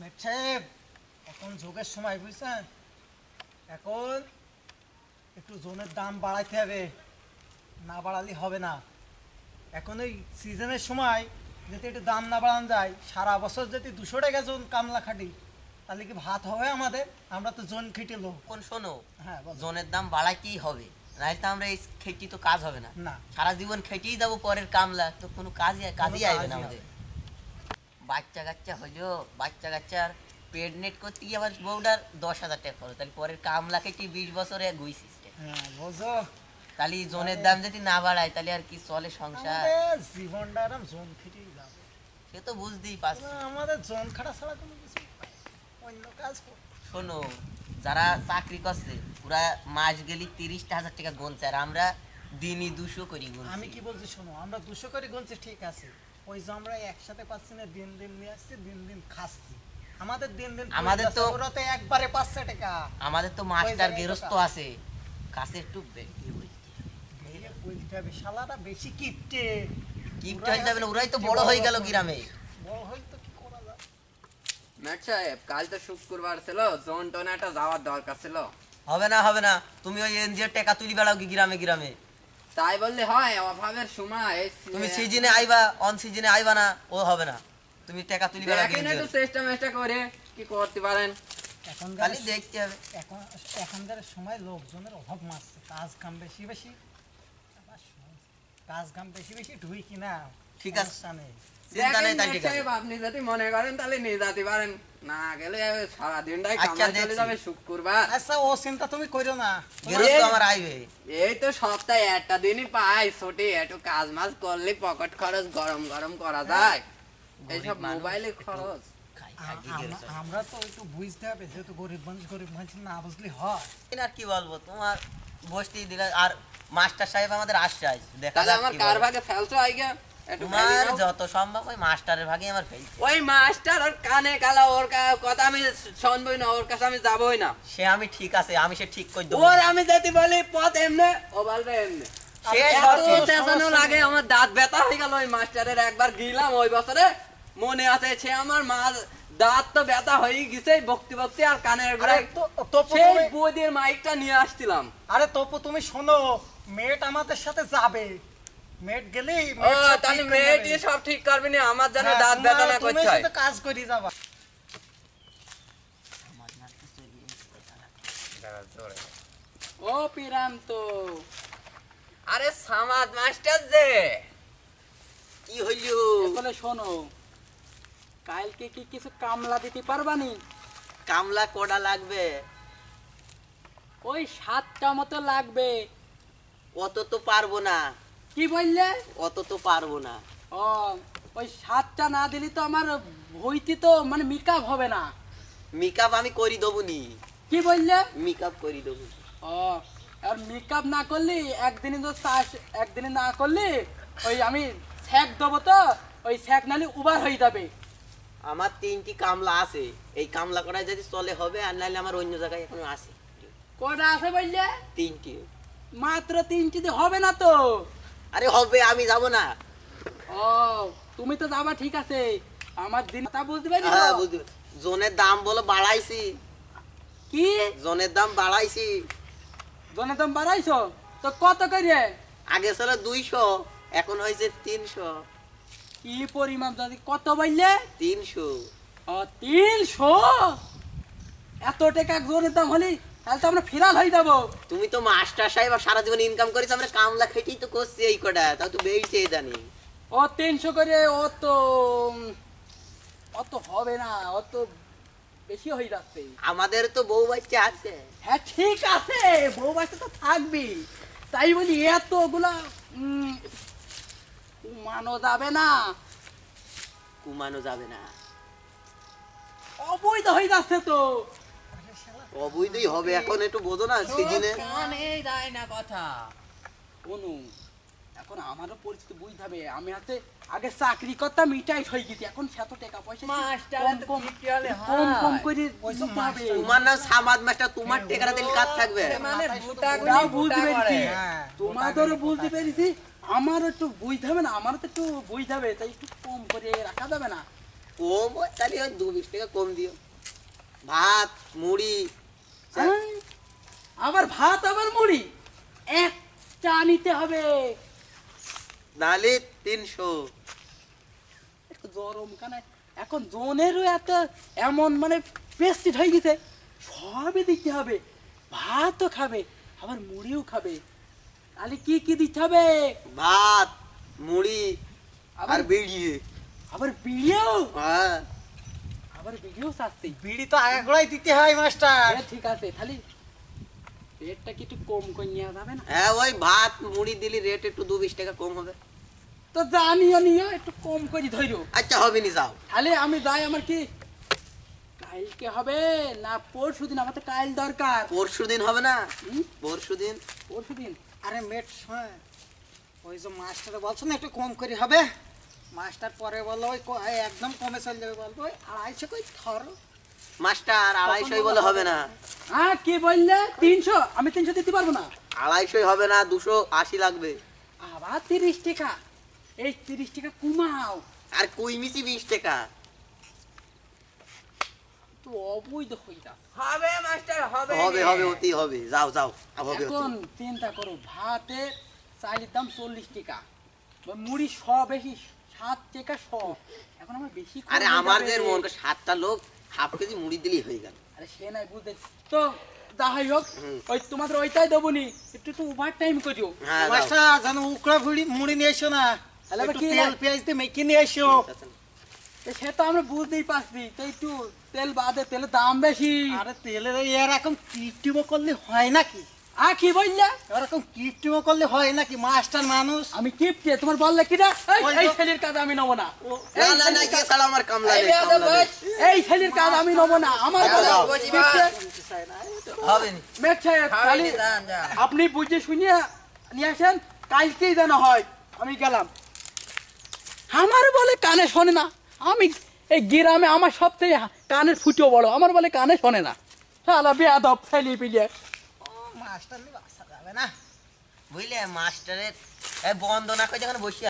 সাহেব এখন যোগের সময় বুঝছেন, এখন একটু জোনের দাম বাড়াইতে হবে, না বাড়ালে হবে না। এখন এই সিজনের সময় যদি একটু দাম না বাড়ানো যায়, সারা বছর যদি 200 টাকা জন কামলা খাটি, তাহলে কি ভাত হবে আমাদের? আমরা তো জন খেটে লোক। কোন শোনো, হ্যাঁ বলো। জনের দাম বাড়াইতেই হবে, নাহলে তো আমরা এই খেটি তো কাজ হবে না। না, সারা জীবন খেটেই যাবো, পরের কামলা তো কোনো কাজই আসবে না আমাদের। বাচ্চা কাচ্চা হইলো, বাচ্চা কাচ্চার প্রেগনেন্ট করতে গিয়ে আবার বউটার 10,000 টাকা খরচ, তাহলে পরের কামলা খেটি 20 বছরে গুই সিস্টেম। হ্যাঁ বোঝো, তাহলে জনের দাম যদি না বাড়ায় তাহলে আর কি চলে সংসার? আমাদের জীবনটা এরকম জন খেটেই যাবে। সে তো বুঝতেই পারছি। আমাদের জন খাটা ছাড়া কোনো কিছু অন্য কাজ করব। শোনো, যারা চাকরি করছে পুরা মাস গেলি 30,000 টাকা গুনছে, আর আমরা দিনই 200 করি গুনছি। আমি কি বলছি শোনো, আমরা 200 করে গুনছি ঠিক আছে, ওই যে আমরা একসাথে পাচ্ছি না, দিন দিন নিয়ে আসছি, দিন দিন খাচ্ছি, আমাদের দিন দিন আমাদের তো ওরা তো একবারে 500 টাকা। আমাদের তো মাস্টার গেরস্ত আছে, কাছে একটু বেশি বলতে হবে, শালারা বেশি কিপটে। কিপটে হয়ে যাবে না, ওরাই তো বড় হয়ে গেল গ্রামে। বড় হই তো কি করা যায়। ম্যাট সাহেব, কাল তো শুক্রবার ছিল, জন টনে একটা যাওয়ার দরকার ছিল। হবে না হবে না, তুমি ওই এনজিওর টাকা তুলি বেড়াও কি গ্রামে গ্রামে? তাই বললে হয়? অভাবের সময় তুমি সিজনে আইবা, অন সিজনে আইবা না, ও হবে না। তুমি টাকা তুলি বেড়াও কি দেখেন একটু এনজিওর? চেষ্টা মেষ্টা করে কি করতে পারেন। এখনকার খালি দেখতে হবে। এখনকার সময় লোকজনের অভাব মারছে, কাজ কাম বেশি বেশি, কাজ কাম বেশি বেশি ঢুই কিনা। ঠিক আছে। সমস্যা নেই। চিন্তা নেই, দেখেন তাই ম্যাট ঠিক আছে। সাহেব, আপনি যদি মনে করেন তাহলে নিয়ে যেতে পারেন, না গেলে সারাদিনটাই আচ্ছা, কামাই চলে দেখছি। যাবে শুক্রবার। আচ্ছা ও চিন্তা তুমি করো না। গেরস্ত আমার আইবে। এই তো সপ্তাহে একটা দিনই পাই ছুটি, একটু কাজ মাছ করলে পকেট খরচ গরম গরম করা যায়। এইসব গরিব মানুষ, মোবাইলে একটু খরচ। খাই, খাই, গেরস্ত। আমরা তো একটু বুঝতে হবে, যেহেতু গরিব মানুষ না বুঝলে হয়। আর কি বলবো, তোমার বসতেই দিলে। আর মাস্টার সাহেব আমাদের আশ্বাস, দেখা তাহলে যাক আমার কি কার বলে। ভাগে ফেলছো আইগা? একটু তোমার ভেঙে দাও। যত সম্ভব ওই মাস্টারের ভাগে আমার ফেল। ওই মাস্টার ওর কানে কালা, ওর কথা আমি শুনবই না, ওর কাছে আমি যাবই না। সে আমি ঠিক আছে, আমি সে ঠিক করে দেবো। ওর আমি যদি বলি পথ এমনে, ও বলবে এমনে। সে আর সব এত ঠিক। চেঁচানো লাগে, আমার দাঁত ব্যথা হয়ে গেল ওই মাস্টারের। একবার গিলাম ওই বছরে, মনে আছে, সে আমার মা দাঁত তো ব্যথা হয়ে গেছে বকতে বকতে, আর কানের আরে গোড়ায় তপু সেই তুমি- বৌদির মাইকটা নিয়ে আসছিলাম। আরে তপু তুমি শোনো, মেয়েট আমাদের সাথে যাবে, মেয়েট গেলেই ও তাহলে মেয়েটি সব ঠিক করবি না, আমার যেন দাঁত ব্যথা না তুমি করতে হয়। শুধু কাজ করি যাবা। ও পিরান্ত, আরে সামাদ মাস্টার যে, কি হইল? বলে শোনো, কালকে কি কিছু কামলা দিতে পারবানি? কামলা কোডা লাগবে? ওই 7টা মতো লাগবে। অত তো পারবো না, কি বললে? অত তো পারবো না। ও ওই 7টা না দিলে তো আমার হইতে তো মানে মেকআপ হবে না। মেকআপ আমি করি দেবো নি, কি বললে? মেকআপ করি দেবো। ও আর মেকআপ না করলে একদিনে তো একদিনে না করলে ওই আমি স্যাক দেবো, তো ওই স্যাক নালে উবার হয়ে যাবে। আমার 3টি কামলা আছে, এই কামলা করায় যদি চলে হবে, আর নাহলে আমার অন্য জায়গায় এখনো আছে কটা আছে বললে? 3টি। মাত্র 3টি দিয়ে হবে না তো? আরে হবে, আমি যাব না। ও তুমি তো যাবা ঠিক আছে, আমার দিন তা বুঝতে পারি। হ্যাঁ বুঝতে, জনের দাম বলো বাড়াইছি, কি জনের দাম বাড়াইছি। জনের দাম বাড়াইছো? তো কত করে? আগে ছিল 200, এখন হয়েছে 300। কি পরিমাণ দাদি, কত বললে? 300। ও 300? এত টাকা জনের দাম হলে তাহলে তো আমরা ফিরাল হয়ে যাবো। তুমি তো মাস্টার সাহেব, আর সারা জীবন ইনকাম করেছি, আমরা কামলা খেটেই তো করছি এই কটা, তাও তো বেড়েছে জানি। ও 300 করে, অত হবে না, অত বেশি হয়ে যাচ্ছে। আমাদের তো বউ বাচ্চা আছে। হ্যাঁ ঠিক আছে, বউ বাচ্চা তো থাকবি, তাই বলি এতগুলা মানো যাবে না, কুমানো যাবে না, অবৈধ হয়ে যাচ্ছে তো। অবৈধই হবে। এখন একটু বোঝো না, সিজনে কানে যায় না কথা। অনু, এখন আমারও পরিস্থিতি বুঝতে হবে। আমি হাতে আগে চাকরি করতাম, মিটাই হয়ে গেছি, এখন সেত টাকা পয়সা মাস্টার কম কম কম কম করে দিতে হবে। তোমার নাম সামাদ মাস্টার, তোমার টেকারা দিলে কাজ থাকবে। মানে বুটা ওরাও বুঝতে পেরেছি, হ্যাঁ, তোমাদেরও বুঝতে পেরেছি, আমারও একটু বুঝতে হবে না, আমারও তো একটু বুঝতে হবে, তাই একটু কম করে রাখা যাবে না। কম হয় তাহলে ওই 2-20 টাকা কম দিও। ভাত মুড়ি হ্যাঁ, আবার ভাত আবার মুড়ি একটা নিতে হবে। নালে 300। একটু গরম কানে এখন জোনেরও একটা এমন মানে পেস্টিড হয়ে গেছে, সবই দিতে হবে। ভাতও খাবে আবার মুড়িও খাবে, তাহলে কি কি দিতে হবে? ভাত মুড়ি আর আবার বিড়ি। আবার বিড়িও, হ্যাঁ আবার বিড়িও চাচ্ছি। বিড়ি তো আগাগোড়াই দিতে হয় মাস্টার। ঠিক আছে, তাহলে রেটটা কি একটু কম করে নেওয়া যাবে না? হ্যাঁ ওই ভাত মুড়ি দিলি রেট একটু 2-20 টাকা কম হবে। তো জানিও নিও একটু কম করে ধরো। আচ্ছা হবে নি যাও। তাহলে আমি যাই, আমার কি কালকে হবে না পরশু দিন? আমার তো কাল দরকার। পরশুদিন হবে না? হুম? পরশুদিন। পরশু দিন আরে মেট শোন, ওই যে মাস্টার বলছো না একটু কম করে হবে, মাস্টার পরে বললো ওই এই একদম কমে চলে যাবে, বলবো ওই 250 কই ধরো। মাস্টার 250 বলে হবে না। হ্যাঁ কি বললে? 300? আমি 300 দিতে পারবো না। 250 হবে না, 280 লাগবে। আবার 30 টাকা? এই 30 টাকা কমাও। আর কই মিছি 20 টাকা। তো অবৈধ হয়ে যা। হবে মাস্টার হবে হবে হবে অতি হবে, যাও যাও হবে অতি। এখন চিন্তা করো, ভাতে চাইলের দাম 40 টাকা, বা মুড়ি শ বেশি 7 টাকা শ। এখন আমার বেশি আরে খরচ হয়ে আমাদের যাবে। মন 7টা লোক হাফ কেজি মুড়ি দিলেই হয়ে গেল। আরে সে নাই বুঝতে তো যাই হোক, হুম। ওই তোমাদের ওইটাই দেবো নি, একটু একটু ওভার টাইম করিও। হ্যাঁ যাও। মাস্টার জানো উকড়া মুড়ি নিয়ে এসো না, তাহলে আবার একটু কি তেল লাগে? পেঁয়াজ দিয়ে মেখে নিয়ে এসো। তো সে তো আমরা বুঝতেই পারছি, তো একটু তেল বাদে, তেলের দাম বেশি। আরে তেলের এরকম কৃত্রিম করলে হয় নাকি? কি বললে? এরকম কৃত্রিম করলে হয় নাকি? মাস্টার মানুষ। আমি কিপটে, তোমার বললে কি না? ওই এই তো। ছেলের কাজ আমি নেবো না। না না না কে ছাড়া আমার কামলা এই নেই, বেয়াদব কামলা নেই। বস। এই ছেলের কাজ আমি নেবো না। আমার যাও, বলে যাও। কিপটে, হবে নি। মেট সাহেব, হবে খালি নি, যান, যান। আপনি বুঝে শুনিয়ে নিয়ে আসেন, কালকেই যেন হয়। আমি গেলাম। আমার বলে কানে শোনে না। আমি এই গ্রামে আমার সবথেকে কানের ফুটেও বড়, আমার বলে কানে শোনে না। শালা বেয়াদব ছেলে পিলে। ও মাস্টার নিয়ে বাসা যাবে না। বুঝলে মাস্টারের বন্ধ না করে যখন বসে